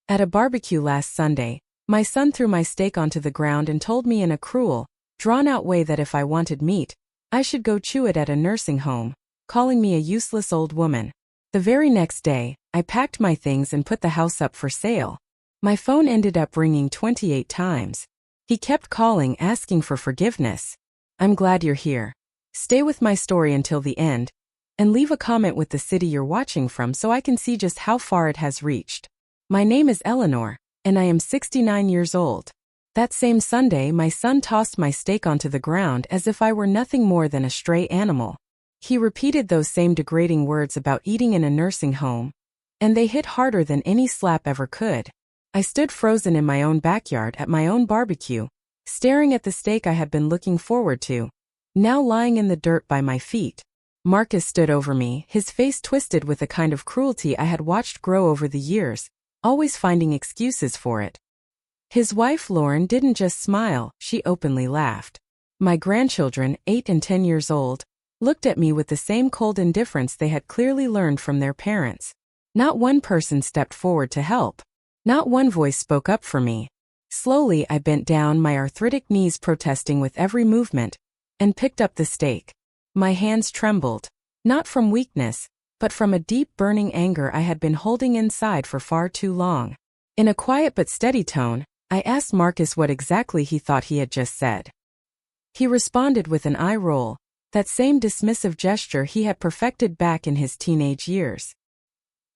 At a barbecue last Sunday, my son threw my steak onto the ground and told me in a cruel, drawn-out way that if I wanted meat, I should go chew it at a nursing home, calling me a useless old woman. The very next day, I packed my things and put the house up for sale. My phone ended up ringing 28 times. He kept calling, asking for forgiveness. I'm glad you're here. Stay with my story until the end, and leave a comment with the city you're watching from so I can see just how far it has reached. My name is Eleanor, and I am 69 years old. That same Sunday, my son tossed my steak onto the ground as if I were nothing more than a stray animal. He repeated those same degrading words about eating in a nursing home, and they hit harder than any slap ever could. I stood frozen in my own backyard at my own barbecue, staring at the steak I had been looking forward to, now lying in the dirt by my feet. Marcus stood over me, his face twisted with a kind of cruelty I had watched grow over the years, always finding excuses for it. His wife Lauren didn't just smile, she openly laughed. My grandchildren, 8 and 10 years old, looked at me with the same cold indifference they had clearly learned from their parents. Not one person stepped forward to help. Not one voice spoke up for me. Slowly I bent down, my arthritic knees protesting with every movement, and picked up the steak. My hands trembled, not from weakness, but from a deep burning anger I had been holding inside for far too long. In a quiet but steady tone, I asked Marcus what exactly he thought he had just said. He responded with an eye roll, that same dismissive gesture he had perfected back in his teenage years.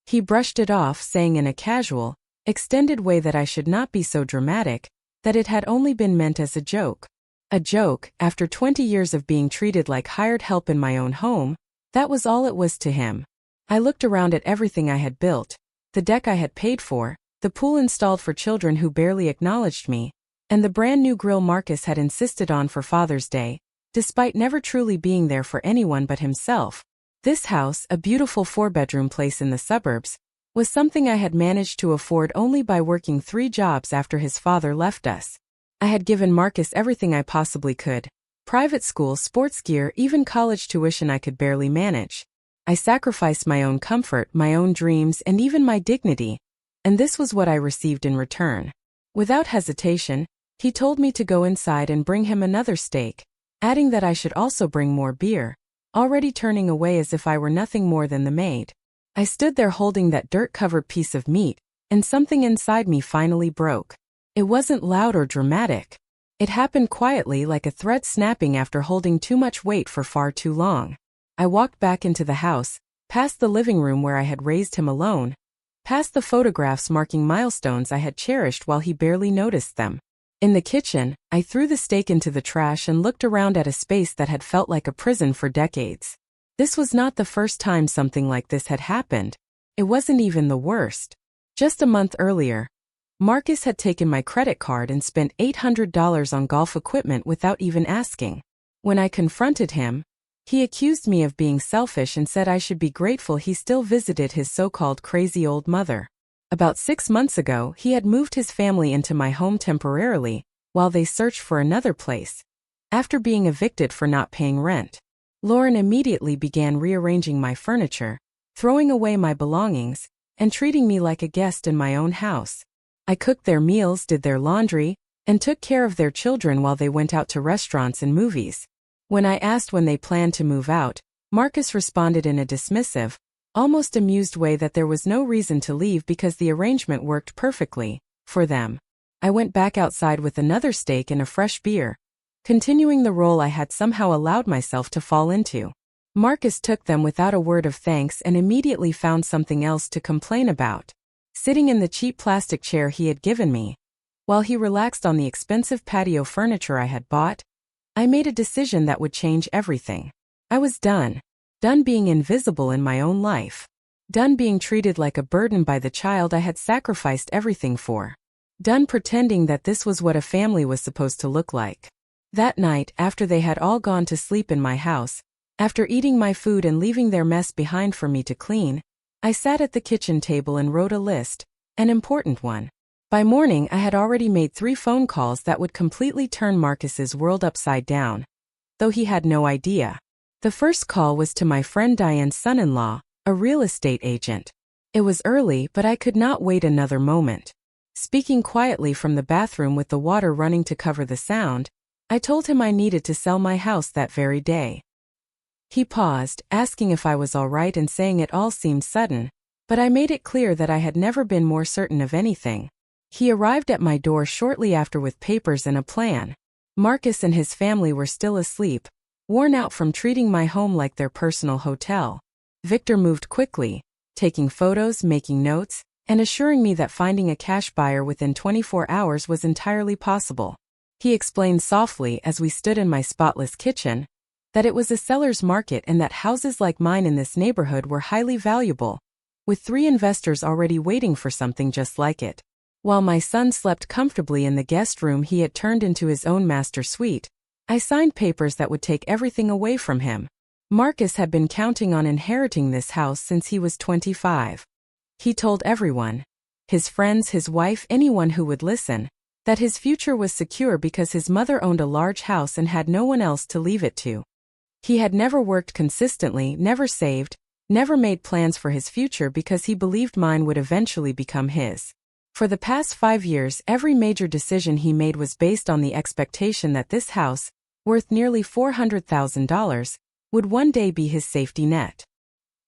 He brushed it off, saying in a casual, extended way that I should not be so dramatic, that it had only been meant as a joke. A joke, after 20 years of being treated like hired help in my own home, that was all it was to him. I looked around at everything I had built, the deck I had paid for, the pool installed for children who barely acknowledged me, and the brand new grill Marcus had insisted on for Father's Day, despite never truly being there for anyone but himself. This house, a beautiful 4-bedroom place in the suburbs, was something I had managed to afford only by working 3 jobs after his father left us. I had given Marcus everything I possibly could: private school, sports gear, even college tuition I could barely manage. I sacrificed my own comfort, my own dreams, and even my dignity, and this was what I received in return. Without hesitation, he told me to go inside and bring him another steak, adding that I should also bring more beer, already turning away as if I were nothing more than the maid. I stood there holding that dirt-covered piece of meat, and something inside me finally broke. It wasn't loud or dramatic. It happened quietly, like a thread snapping after holding too much weight for far too long. I walked back into the house, past the living room where I had raised him alone, past the photographs marking milestones I had cherished while he barely noticed them. In the kitchen, I threw the steak into the trash and looked around at a space that had felt like a prison for decades. This was not the first time something like this had happened. It wasn't even the worst. Just a month earlier, Marcus had taken my credit card and spent $800 on golf equipment without even asking. When I confronted him, he accused me of being selfish and said I should be grateful he still visited his so-called crazy old mother. About 6 months ago, he had moved his family into my home temporarily, while they searched for another place, after being evicted for not paying rent. Lauren immediately began rearranging my furniture, throwing away my belongings, and treating me like a guest in my own house. I cooked their meals, did their laundry, and took care of their children while they went out to restaurants and movies. When I asked when they planned to move out, Marcus responded in a dismissive, almost amused way that there was no reason to leave because the arrangement worked perfectly for them. I went back outside with another steak and a fresh beer, continuing the role I had somehow allowed myself to fall into. Marcus took them without a word of thanks and immediately found something else to complain about. Sitting in the cheap plastic chair he had given me, while he relaxed on the expensive patio furniture I had bought, I made a decision that would change everything. I was done. Done being invisible in my own life. Done being treated like a burden by the child I had sacrificed everything for. Done pretending that this was what a family was supposed to look like. That night, after they had all gone to sleep in my house, after eating my food and leaving their mess behind for me to clean, I sat at the kitchen table and wrote a list, an important one. By morning, I had already made 3 phone calls that would completely turn Marcus's world upside down, though he had no idea. The first call was to my friend Diane's son-in-law, a real estate agent. It was early, but I could not wait another moment. Speaking quietly from the bathroom with the water running to cover the sound, I told him I needed to sell my house that very day. He paused, asking if I was all right and saying it all seemed sudden, but I made it clear that I had never been more certain of anything. He arrived at my door shortly after with papers and a plan. Marcus and his family were still asleep, worn out from treating my home like their personal hotel. Victor moved quickly, taking photos, making notes, and assuring me that finding a cash buyer within 24 hours was entirely possible. He explained softly as we stood in my spotless kitchen that it was a seller's market and that houses like mine in this neighborhood were highly valuable, with 3 investors already waiting for something just like it. While my son slept comfortably in the guest room he had turned into his own master suite, I signed papers that would take everything away from him. Marcus had been counting on inheriting this house since he was 25. He told everyone, his friends, his wife, anyone who would listen, that his future was secure because his mother owned a large house and had no one else to leave it to. He had never worked consistently, never saved, never made plans for his future because he believed mine would eventually become his. For the past 5 years, every major decision he made was based on the expectation that this house, worth nearly $400,000, would one day be his safety net.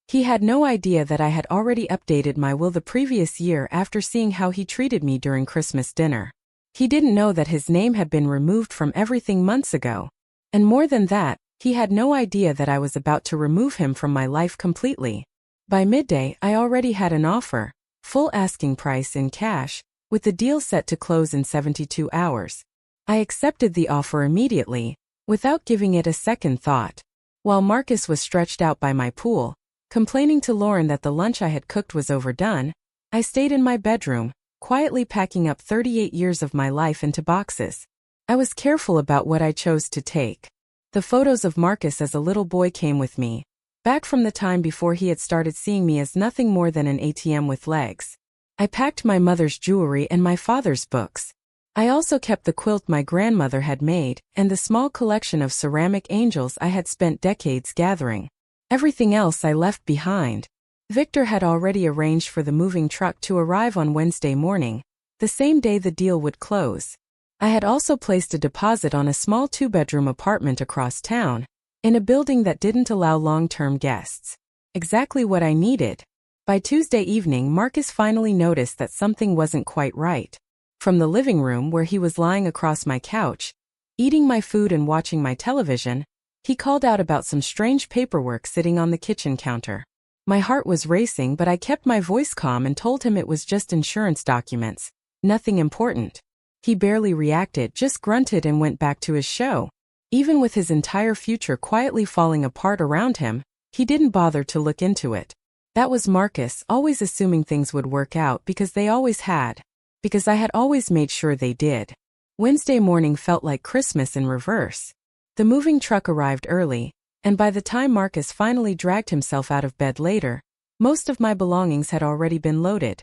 He had no idea that I had already updated my will the previous year after seeing how he treated me during Christmas dinner. He didn't know that his name had been removed from everything months ago. And more than that, he had no idea that I was about to remove him from my life completely. By midday, I already had an offer, full asking price in cash, with the deal set to close in 72 hours. I accepted the offer immediately, without giving it a second thought. While Marcus was stretched out by my pool, complaining to Lauren that the lunch I had cooked was overdone, I stayed in my bedroom, quietly packing up 38 years of my life into boxes. I was careful about what I chose to take. The photos of Marcus as a little boy came with me, back from the time before he had started seeing me as nothing more than an ATM with legs. I packed my mother's jewelry and my father's books. I also kept the quilt my grandmother had made and the small collection of ceramic angels I had spent decades gathering. Everything else I left behind. Victor had already arranged for the moving truck to arrive on Wednesday morning, the same day the deal would close. I had also placed a deposit on a small 2-bedroom apartment across town, in a building that didn't allow long-term guests. Exactly what I needed. By Tuesday evening, Marcus finally noticed that something wasn't quite right. From the living room where he was lying across my couch, eating my food and watching my television, he called out about some strange paperwork sitting on the kitchen counter. My heart was racing, but I kept my voice calm and told him it was just insurance documents, nothing important. He barely reacted, just grunted and went back to his show. Even with his entire future quietly falling apart around him, he didn't bother to look into it. That was Marcus, always assuming things would work out because they always had. Because I had always made sure they did. Wednesday morning felt like Christmas in reverse. The moving truck arrived early, and by the time Marcus finally dragged himself out of bed later, most of my belongings had already been loaded.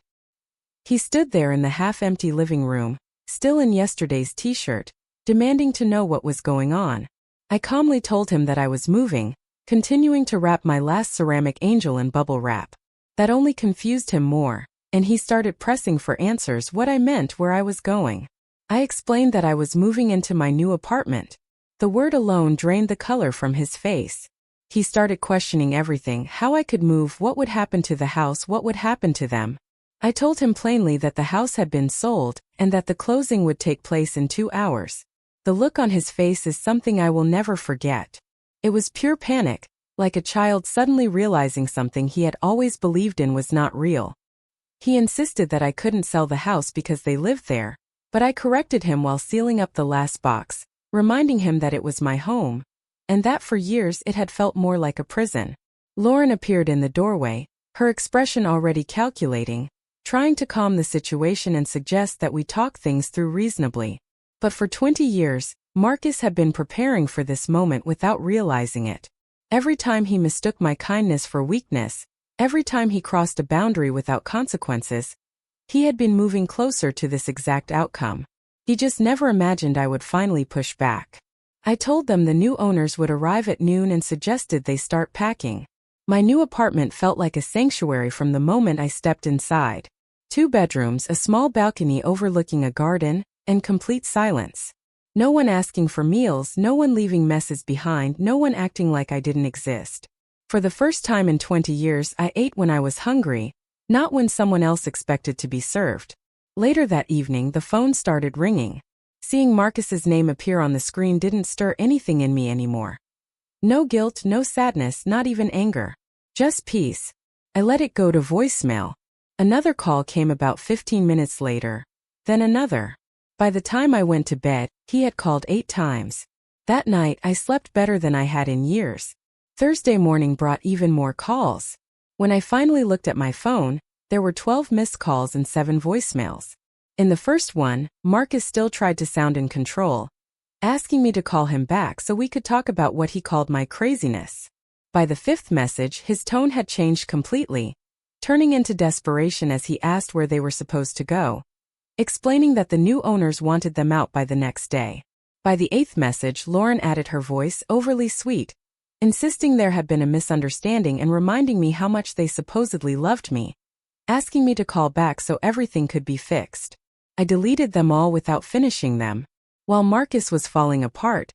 He stood there in the half-empty living room, still in yesterday's t-shirt, demanding to know what was going on. I calmly told him that I was moving, continuing to wrap my last ceramic angel in bubble wrap. That only confused him more, and he started pressing for answers what I meant, where I was going. I explained that I was moving into my new apartment. The word alone drained the color from his face. He started questioning everything, how I could move, what would happen to the house, what would happen to them. I told him plainly that the house had been sold, and that the closing would take place in 2 hours. The look on his face is something I will never forget. It was pure panic, like a child suddenly realizing something he had always believed in was not real. He insisted that I couldn't sell the house because they lived there, but I corrected him while sealing up the last box, reminding him that it was my home, and that for years it had felt more like a prison. Lauren appeared in the doorway, her expression already calculating, trying to calm the situation and suggest that we talk things through reasonably. But for 20 years, Marcus had been preparing for this moment without realizing it. Every time he mistook my kindness for weakness, every time he crossed a boundary without consequences, he had been moving closer to this exact outcome. He just never imagined I would finally push back. I told them the new owners would arrive at noon and suggested they start packing. My new apartment felt like a sanctuary from the moment I stepped inside. 2 bedrooms, a small balcony overlooking a garden, and complete silence. No one asking for meals, no one leaving messes behind, no one acting like I didn't exist. For the first time in 20 years, I ate when I was hungry, not when someone else expected to be served. Later that evening, the phone started ringing. Seeing Marcus's name appear on the screen didn't stir anything in me anymore. No guilt, no sadness, not even anger. Just peace. I let it go to voicemail. Another call came about 15 minutes later. Then another. By the time I went to bed, he had called 8 times. That night, I slept better than I had in years. Thursday morning brought even more calls. When I finally looked at my phone, there were 12 missed calls and 7 voicemails. In the first one, Marcus still tried to sound in control, asking me to call him back so we could talk about what he called my craziness. By the 5th message, his tone had changed completely, turning into desperation as he asked where they were supposed to go, explaining that the new owners wanted them out by the next day. By the 8th message, Lauren added her voice, overly sweet, insisting there had been a misunderstanding and reminding me how much they supposedly loved me, asking me to call back so everything could be fixed. I deleted them all without finishing them. While Marcus was falling apart,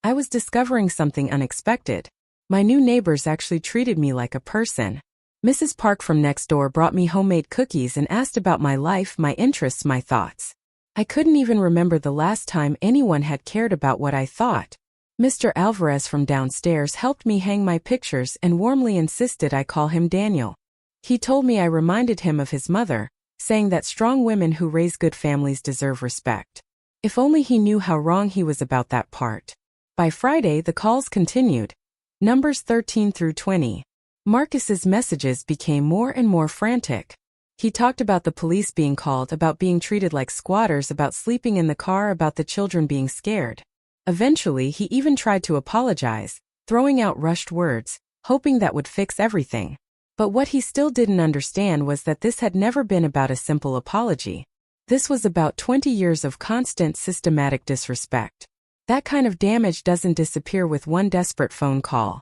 I was discovering something unexpected. My new neighbors actually treated me like a person. Mrs. Park from next door brought me homemade cookies and asked about my life, my interests, my thoughts. I couldn't even remember the last time anyone had cared about what I thought. Mr. Alvarez from downstairs helped me hang my pictures and warmly insisted I call him Daniel. He told me I reminded him of his mother, saying that strong women who raise good families deserve respect. If only he knew how wrong he was about that part. By Friday, the calls continued. Numbers 13 through 20. Marcus's messages became more and more frantic. He talked about the police being called, about being treated like squatters, about sleeping in the car, about the children being scared. Eventually, he even tried to apologize, throwing out rushed words, hoping that would fix everything. But what he still didn't understand was that this had never been about a simple apology. This was about 20 years of constant, systematic disrespect. That kind of damage doesn't disappear with one desperate phone call.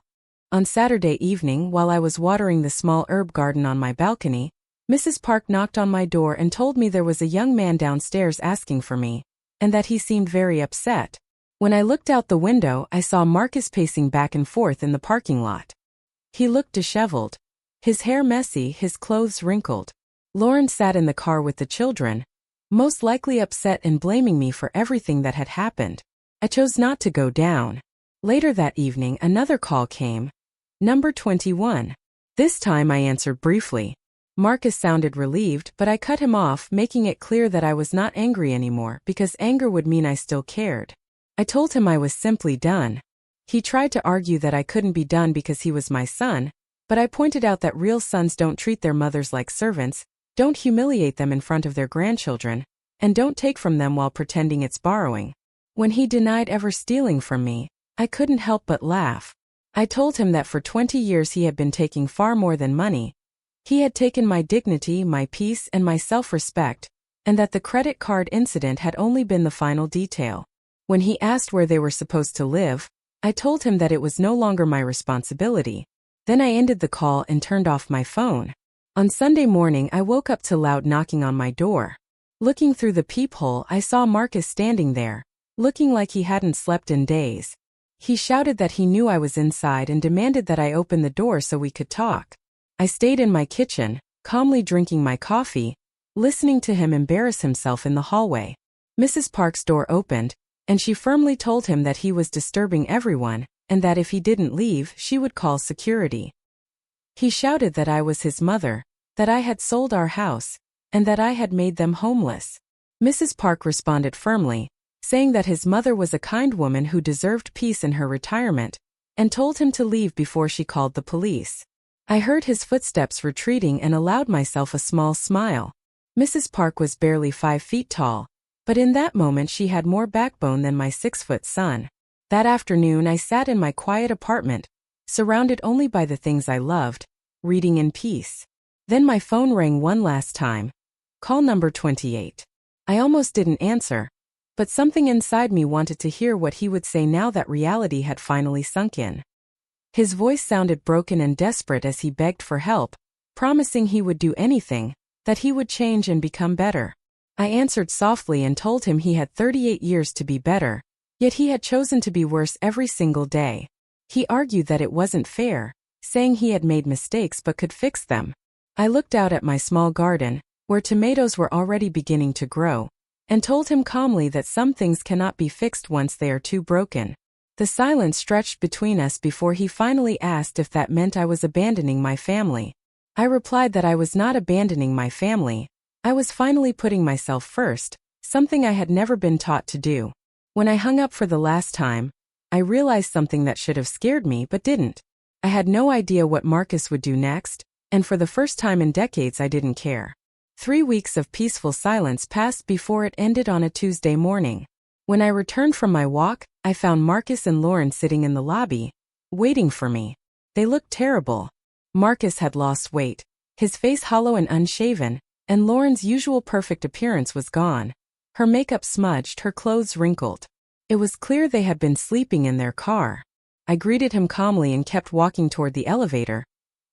On Saturday evening, while I was watering the small herb garden on my balcony, Mrs. Park knocked on my door and told me there was a young man downstairs asking for me, and that he seemed very upset. When I looked out the window, I saw Marcus pacing back and forth in the parking lot. He looked disheveled. His hair messy, his clothes wrinkled. Lauren sat in the car with the children, most likely upset and blaming me for everything that had happened. I chose not to go down. Later that evening, another call came. Number 21. This time I answered briefly. Marcus sounded relieved, but I cut him off, making it clear that I was not angry anymore because anger would mean I still cared. I told him I was simply done. He tried to argue that I couldn't be done because he was my son, but I pointed out that real sons don't treat their mothers like servants, don't humiliate them in front of their grandchildren, and don't take from them while pretending it's borrowing. When he denied ever stealing from me, I couldn't help but laugh. I told him that for 20 years he had been taking far more than money. He had taken my dignity, my peace, and my self-respect, and that the credit card incident had only been the final detail. When he asked where they were supposed to live, I told him that it was no longer my responsibility. Then I ended the call and turned off my phone. On Sunday morning, I woke up to loud knocking on my door. Looking through the peephole, I saw Marcus standing there, looking like he hadn't slept in days. He shouted that he knew I was inside and demanded that I open the door so we could talk. I stayed in my kitchen, calmly drinking my coffee, listening to him embarrass himself in the hallway. Mrs. Park's door opened, and she firmly told him that he was disturbing everyone, and that if he didn't leave, she would call security. He shouted that I was his mother, that I had sold our house, and that I had made them homeless. Mrs. Park responded firmly, saying that his mother was a kind woman who deserved peace in her retirement, and told him to leave before she called the police. I heard his footsteps retreating and allowed myself a small smile. Mrs. Park was barely 5 feet tall, but in that moment she had more backbone than my 6-foot son. That afternoon I sat in my quiet apartment, surrounded only by the things I loved, reading in peace. Then my phone rang one last time. Call number 28. I almost didn't answer, but something inside me wanted to hear what he would say now that reality had finally sunk in. His voice sounded broken and desperate as he begged for help, promising he would do anything, that he would change and become better. I answered softly and told him he had 38 years to be better, yet he had chosen to be worse every single day. He argued that it wasn't fair, saying he had made mistakes but could fix them. I looked out at my small garden, where tomatoes were already beginning to grow, and told him calmly that some things cannot be fixed once they are too broken. The silence stretched between us before he finally asked if that meant I was abandoning my family. I replied that I was not abandoning my family. I was finally putting myself first, something I had never been taught to do. When I hung up for the last time, I realized something that should have scared me but didn't. I had no idea what Marcus would do next, and for the first time in decades I didn't care. 3 weeks of peaceful silence passed before it ended on a Tuesday morning. When I returned from my walk, I found Marcus and Lauren sitting in the lobby, waiting for me. They looked terrible. Marcus had lost weight, his face hollow and unshaven, and Lauren's usual perfect appearance was gone. Her makeup smudged, her clothes wrinkled. It was clear they had been sleeping in their car. I greeted him calmly and kept walking toward the elevator,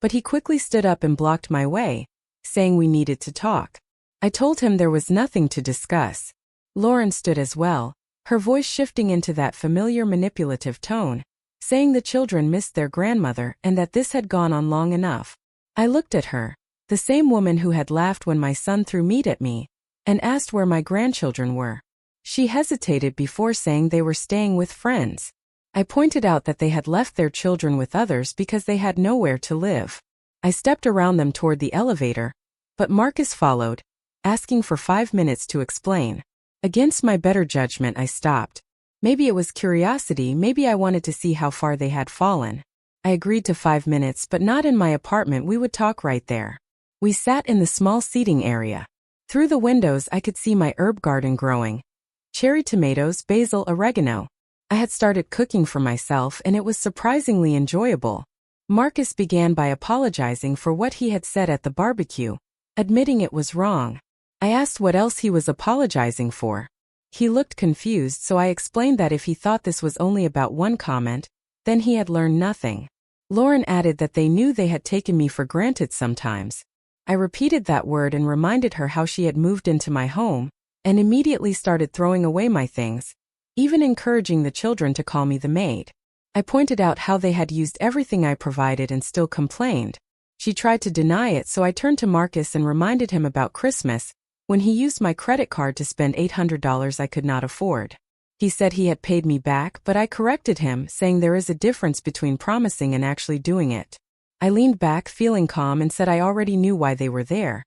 but he quickly stood up and blocked my way, saying we needed to talk. I told him there was nothing to discuss. Lauren stood as well, her voice shifting into that familiar manipulative tone, saying the children missed their grandmother and that this had gone on long enough. I looked at her, the same woman who had laughed when my son threw meat at me, and asked where my grandchildren were. She hesitated before saying they were staying with friends. I pointed out that they had left their children with others because they had nowhere to live. I stepped around them toward the elevator, but Marcus followed, asking for 5 minutes to explain. Against my better judgment, I stopped. Maybe it was curiosity, maybe I wanted to see how far they had fallen. I agreed to 5 minutes, but not in my apartment. We would talk right there. We sat in the small seating area. Through the windows I could see my herb garden growing. Cherry tomatoes, basil, oregano. I had started cooking for myself and it was surprisingly enjoyable. Marcus began by apologizing for what he had said at the barbecue, admitting it was wrong. I asked what else he was apologizing for. He looked confused, so I explained that if he thought this was only about one comment, then he had learned nothing. Lauren added that they knew they had taken me for granted sometimes. I repeated that word and reminded her how she had moved into my home, and immediately started throwing away my things, even encouraging the children to call me the maid. I pointed out how they had used everything I provided and still complained. She tried to deny it, so I turned to Marcus and reminded him about Christmas, when he used my credit card to spend $800 I could not afford. He said he had paid me back, but I corrected him, saying there is a difference between promising and actually doing it. I leaned back, feeling calm, and said I already knew why they were there.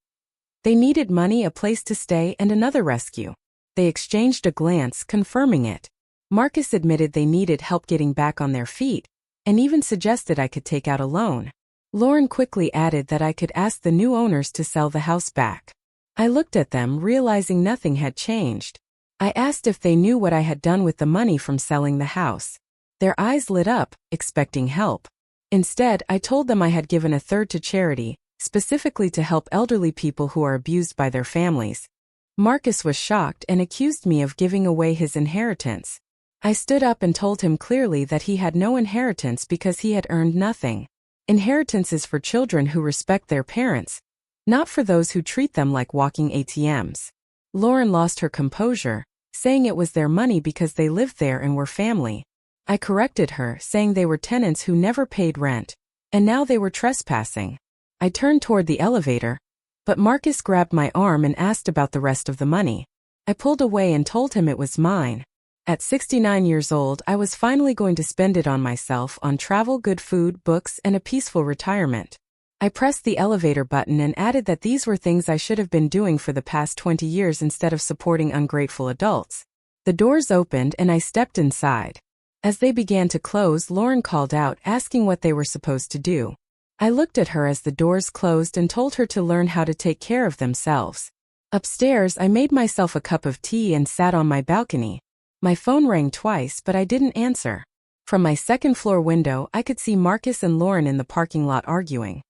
They needed money, a place to stay, and another rescue. They exchanged a glance, confirming it. Marcus admitted they needed help getting back on their feet, and even suggested I could take out a loan. Lauren quickly added that I could ask the new owners to sell the house back. I looked at them, realizing nothing had changed. I asked if they knew what I had done with the money from selling the house. Their eyes lit up, expecting help. Instead, I told them I had given a third to charity, specifically to help elderly people who are abused by their families. Marcus was shocked and accused me of giving away his inheritance. I stood up and told him clearly that he had no inheritance because he had earned nothing. Inheritance is for children who respect their parents, not for those who treat them like walking ATMs. Lauren lost her composure, saying it was their money because they lived there and were family. I corrected her, saying they were tenants who never paid rent, and now they were trespassing. I turned toward the elevator, but Marcus grabbed my arm and asked about the rest of the money. I pulled away and told him it was mine. At 69 years old, I was finally going to spend it on myself, on travel, good food, books, and a peaceful retirement. I pressed the elevator button and added that these were things I should have been doing for the past 20 years instead of supporting ungrateful adults. The doors opened and I stepped inside. As they began to close, Lauren called out, asking what they were supposed to do. I looked at her as the doors closed and told her to learn how to take care of themselves. Upstairs, I made myself a cup of tea and sat on my balcony. My phone rang twice, but I didn't answer. From my second-floor window, I could see Marcus and Lauren in the parking lot arguing,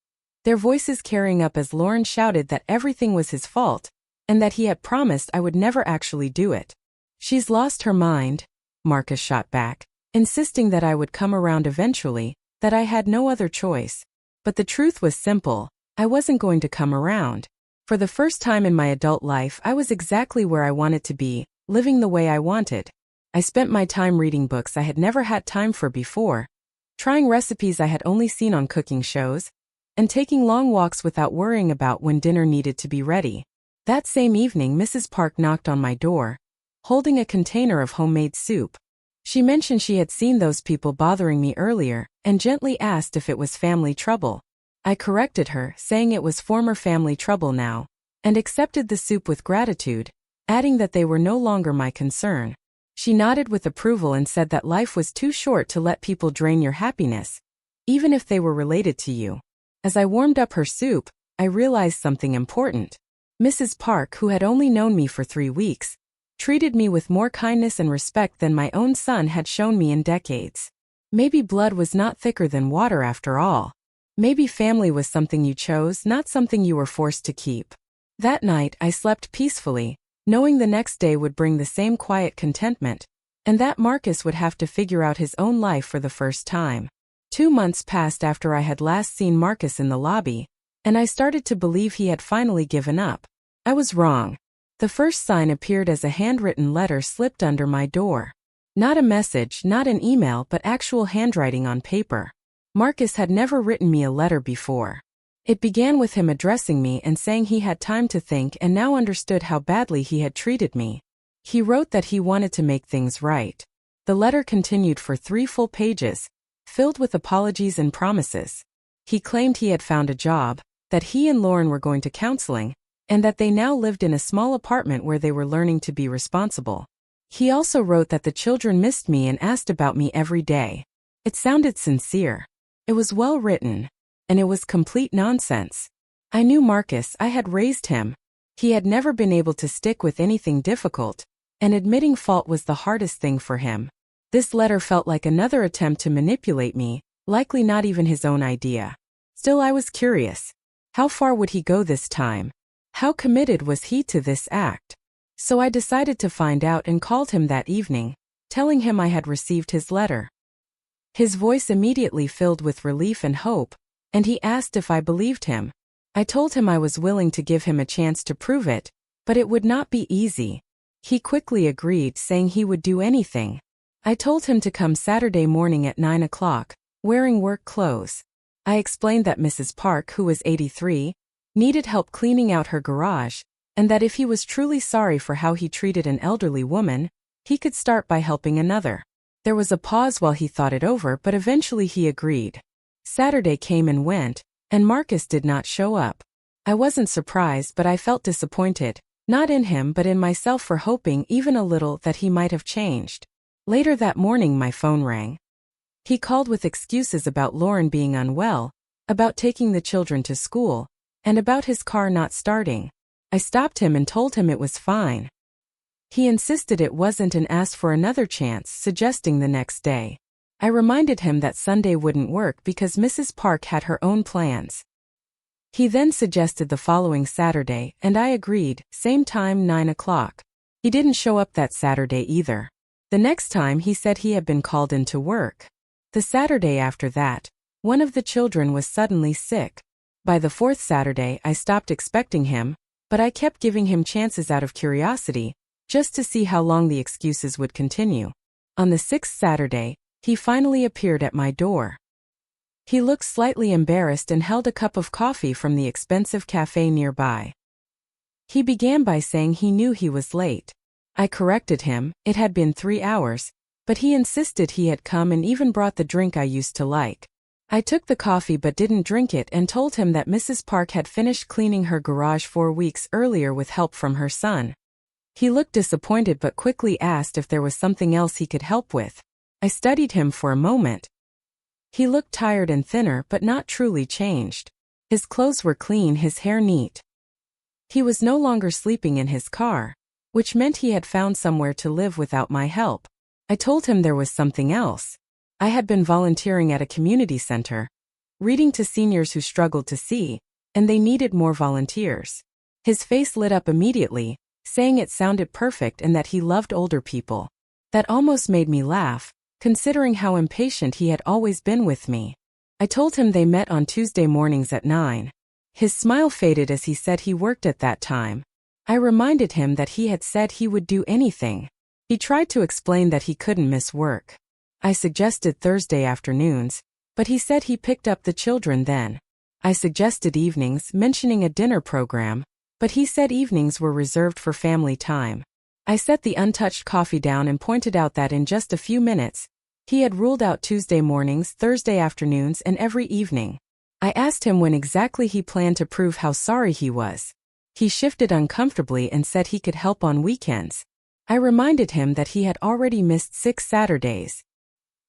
their voices carrying up as Lauren shouted that everything was his fault, and that he had promised I would never actually do it. "She's lost her mind," Marcus shot back, insisting that I would come around eventually, that I had no other choice. But the truth was simple, I wasn't going to come around. For the first time in my adult life, I was exactly where I wanted to be, living the way I wanted. I spent my time reading books I had never had time for before, trying recipes I had only seen on cooking shows, and taking long walks without worrying about when dinner needed to be ready. That same evening, Mrs. Park knocked on my door, holding a container of homemade soup. She mentioned she had seen those people bothering me earlier, and gently asked if it was family trouble. I corrected her, saying it was former family trouble now, and accepted the soup with gratitude, adding that they were no longer my concern. She nodded with approval and said that life was too short to let people drain your happiness, even if they were related to you. As I warmed up her soup, I realized something important. Mrs. Park, who had only known me for 3 weeks, treated me with more kindness and respect than my own son had shown me in decades. Maybe blood was not thicker than water after all. Maybe family was something you chose, not something you were forced to keep. That night, I slept peacefully, knowing the next day would bring the same quiet contentment, and that Marcus would have to figure out his own life for the first time. 2 months passed after I had last seen Marcus in the lobby, and I started to believe he had finally given up. I was wrong. The first sign appeared as a handwritten letter slipped under my door. Not a message, not an email, but actual handwriting on paper. Marcus had never written me a letter before. It began with him addressing me and saying he had time to think and now understood how badly he had treated me. He wrote that he wanted to make things right. The letter continued for 3 full pages, filled with apologies and promises. He claimed he had found a job, that he and Lauren were going to counseling, and that they now lived in a small apartment where they were learning to be responsible. He also wrote that the children missed me and asked about me every day. It sounded sincere. It was well written, and it was complete nonsense. I knew Marcus, I had raised him. He had never been able to stick with anything difficult, and admitting fault was the hardest thing for him. This letter felt like another attempt to manipulate me, likely not even his own idea. Still, I was curious. How far would he go this time? How committed was he to this act? So I decided to find out and called him that evening, telling him I had received his letter. His voice immediately filled with relief and hope, and he asked if I believed him. I told him I was willing to give him a chance to prove it, but it would not be easy. He quickly agreed, saying he would do anything. I told him to come Saturday morning at 9 o'clock, wearing work clothes. I explained that Mrs. Park, who was 83, needed help cleaning out her garage, and that if he was truly sorry for how he treated an elderly woman, he could start by helping another. There was a pause while he thought it over, but eventually he agreed. Saturday came and went, and Marcus did not show up. I wasn't surprised, but I felt disappointed, not in him but in myself for hoping even a little that he might have changed. Later that morning my phone rang. He called with excuses about Lauren being unwell, about taking the children to school, and about his car not starting. I stopped him and told him it was fine. He insisted it wasn't and asked for another chance, suggesting the next day. I reminded him that Sunday wouldn't work because Mrs. Park had her own plans. He then suggested the following Saturday, and I agreed, same time 9 o'clock. He didn't show up that Saturday either. The next time he said he had been called into work. The Saturday after that, one of the children was suddenly sick. By the 4th Saturday I stopped expecting him, but I kept giving him chances out of curiosity, just to see how long the excuses would continue. On the 6th Saturday, he finally appeared at my door. He looked slightly embarrassed and held a cup of coffee from the expensive cafe nearby. He began by saying he knew he was late. I corrected him, it had been 3 hours, but he insisted he had come and even brought the drink I used to like. I took the coffee but didn't drink it and told him that Mrs. Park had finished cleaning her garage 4 weeks earlier with help from her son. He looked disappointed but quickly asked if there was something else he could help with. I studied him for a moment. He looked tired and thinner but not truly changed. His clothes were clean, his hair neat. He was no longer sleeping in his car, which meant he had found somewhere to live without my help. I told him there was something else. I had been volunteering at a community center, reading to seniors who struggled to see, and they needed more volunteers. His face lit up immediately, saying it sounded perfect and that he loved older people. That almost made me laugh, considering how impatient he had always been with me. I told him they met on Tuesday mornings at 9. His smile faded as he said he worked at that time. I reminded him that he had said he would do anything. He tried to explain that he couldn't miss work. I suggested Thursday afternoons, but he said he picked up the children then. I suggested evenings, mentioning a dinner program, but he said evenings were reserved for family time. I set the untouched coffee down and pointed out that in just a few minutes, he had ruled out Tuesday mornings, Thursday afternoons, and every evening. I asked him when exactly he planned to prove how sorry he was. He shifted uncomfortably and said he could help on weekends. I reminded him that he had already missed 6 Saturdays.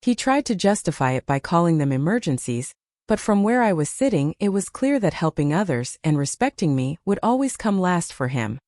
He tried to justify it by calling them emergencies, but from where I was sitting, it was clear that helping others and respecting me would always come last for him.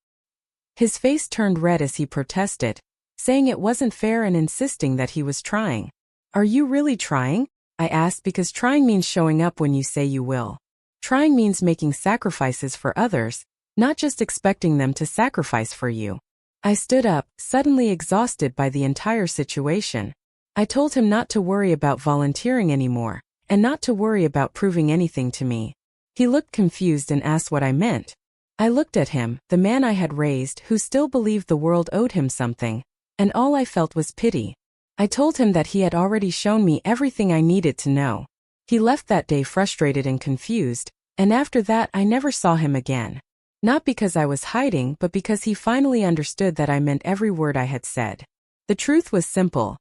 His face turned red as he protested, saying it wasn't fair and insisting that he was trying. "Are you really trying?" I asked, because trying means showing up when you say you will. Trying means making sacrifices for others, not just expecting them to sacrifice for you. I stood up, suddenly exhausted by the entire situation. I told him not to worry about volunteering anymore, and not to worry about proving anything to me. He looked confused and asked what I meant. I looked at him, the man I had raised, who still believed the world owed him something, and all I felt was pity. I told him that he had already shown me everything I needed to know. He left that day frustrated and confused, and after that I never saw him again. Not because I was hiding, but because he finally understood that I meant every word I had said. The truth was simple.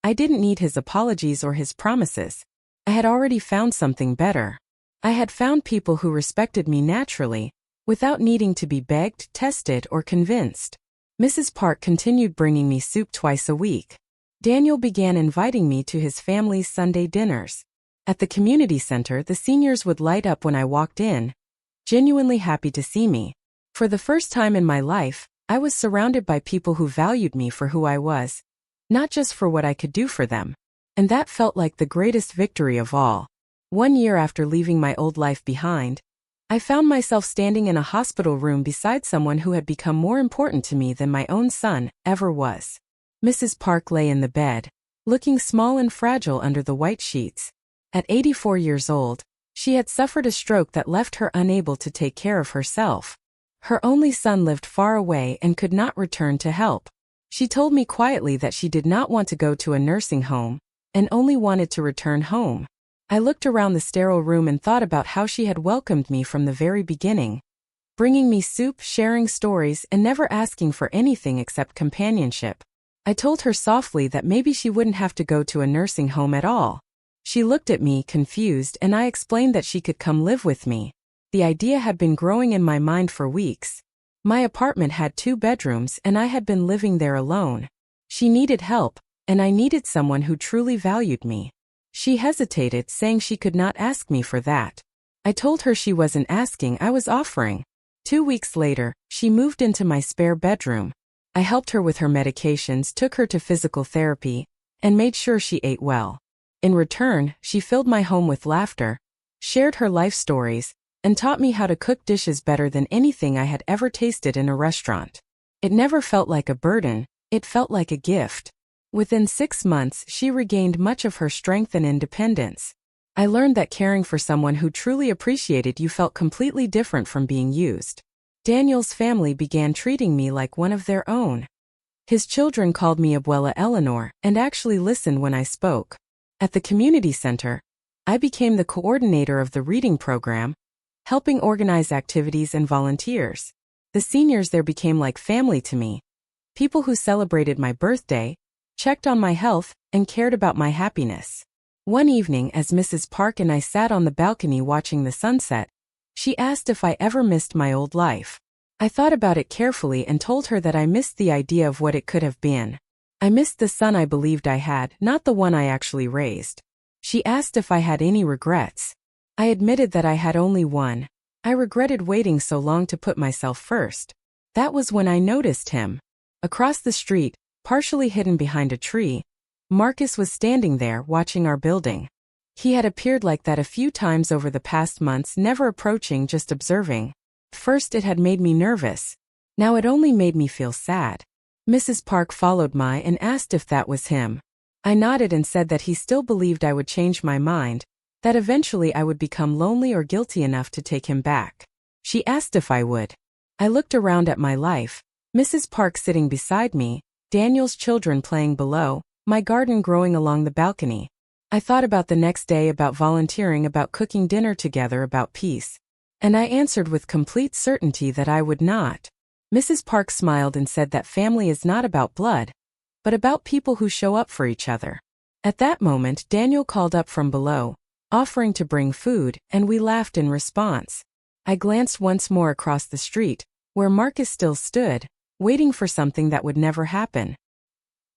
I didn't need his apologies or his promises. I had already found something better. I had found people who respected me naturally, without needing to be begged, tested, or convinced. Mrs. Park continued bringing me soup twice a week. Daniel began inviting me to his family's Sunday dinners. At the community center, the seniors would light up when I walked in, genuinely happy to see me. For the first time in my life, I was surrounded by people who valued me for who I was, not just for what I could do for them. And that felt like the greatest victory of all. 1 year after leaving my old life behind, I found myself standing in a hospital room beside someone who had become more important to me than my own son ever was. Mrs. Park lay in the bed, looking small and fragile under the white sheets. At 84 years old, she had suffered a stroke that left her unable to take care of herself. Her only son lived far away and could not return to help. She told me quietly that she did not want to go to a nursing home, and only wanted to return home. I looked around the sterile room and thought about how she had welcomed me from the very beginning, bringing me soup, sharing stories, and never asking for anything except companionship. I told her softly that maybe she wouldn't have to go to a nursing home at all. She looked at me, confused, and I explained that she could come live with me. The idea had been growing in my mind for weeks. My apartment had 2 bedrooms and I had been living there alone. She needed help, and I needed someone who truly valued me. She hesitated, saying she could not ask me for that. I told her she wasn't asking, I was offering. 2 weeks later, she moved into my spare bedroom. I helped her with her medications, took her to physical therapy, and made sure she ate well. In return, she filled my home with laughter, shared her life stories, and taught me how to cook dishes better than anything I had ever tasted in a restaurant. It never felt like a burden, it felt like a gift. Within 6 months, she regained much of her strength and independence. I learned that caring for someone who truly appreciated you felt completely different from being used. Daniel's family began treating me like one of their own. His children called me Abuela Eleanor and actually listened when I spoke. At the community center, I became the coordinator of the reading program, helping organize activities and volunteers. The seniors there became like family to me. People who celebrated my birthday, checked on my health, and cared about my happiness. One evening, as Mrs. Park and I sat on the balcony watching the sunset, she asked if I ever missed my old life. I thought about it carefully and told her that I missed the idea of what it could have been. I missed the son I believed I had, not the one I actually raised. She asked if I had any regrets. I admitted that I had only one. I regretted waiting so long to put myself first. That was when I noticed him. Across the street, partially hidden behind a tree, Marcus was standing there watching our building. He had appeared like that a few times over the past months, never approaching, just observing. First it had made me nervous. Now it only made me feel sad. Mrs. Park followed me and asked if that was him. I nodded and said that he still believed I would change my mind, that eventually I would become lonely or guilty enough to take him back. She asked if I would. I looked around at my life, Mrs. Park sitting beside me, Daniel's children playing below, my garden growing along the balcony. I thought about the next day, about volunteering, about cooking dinner together, about peace. And I answered with complete certainty that I would not. Mrs. Park smiled and said that family is not about blood, but about people who show up for each other. At that moment, Daniel called up from below, offering to bring food, and we laughed in response. I glanced once more across the street, where Marcus still stood, waiting for something that would never happen.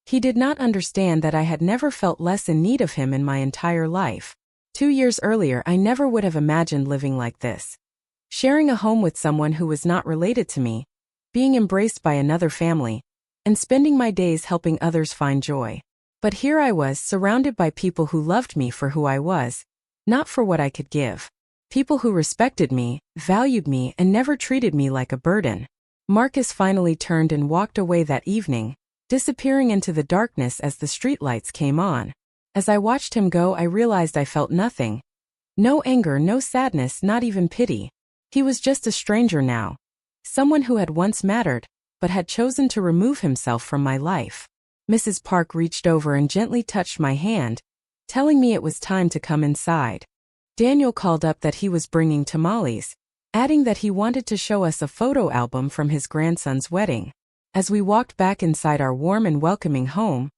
He did not understand that I had never felt less in need of him in my entire life. 2 years earlier, I never would have imagined living like this. Sharing a home with someone who was not related to me, being embraced by another family, and spending my days helping others find joy. But here I was, surrounded by people who loved me for who I was, not for what I could give. People who respected me, valued me, and never treated me like a burden. Marcus finally turned and walked away that evening, disappearing into the darkness as the streetlights came on. As I watched him go, I realized I felt nothing. No anger, no sadness, not even pity. He was just a stranger now. Someone who had once mattered, but had chosen to remove himself from my life. Mrs. Park reached over and gently touched my hand, telling me it was time to come inside. Daniel called up that he was bringing tamales, adding that he wanted to show us a photo album from his grandson's wedding. As we walked back inside our warm and welcoming home,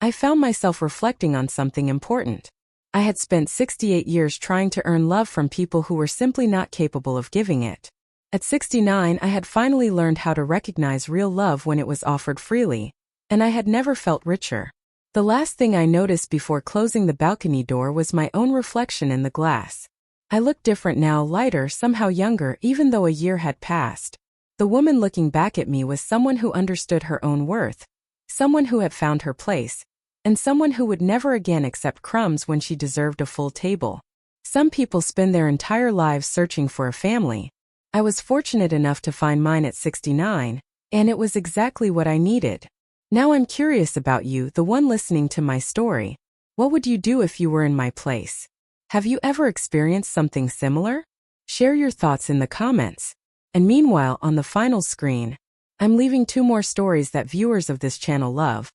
I found myself reflecting on something important. I had spent 68 years trying to earn love from people who were simply not capable of giving it. At 69, I had finally learned how to recognize real love when it was offered freely, and I had never felt richer. The last thing I noticed before closing the balcony door was my own reflection in the glass. I looked different now, lighter, somehow younger, even though a year had passed. The woman looking back at me was someone who understood her own worth, someone who had found her place, and someone who would never again accept crumbs when she deserved a full table. Some people spend their entire lives searching for a family. I was fortunate enough to find mine at 69, and it was exactly what I needed. Now I'm curious about you, the one listening to my story. What would you do if you were in my place? Have you ever experienced something similar? Share your thoughts in the comments. And meanwhile, on the final screen, I'm leaving 2 more stories that viewers of this channel love.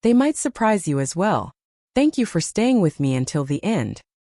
They might surprise you as well. Thank you for staying with me until the end.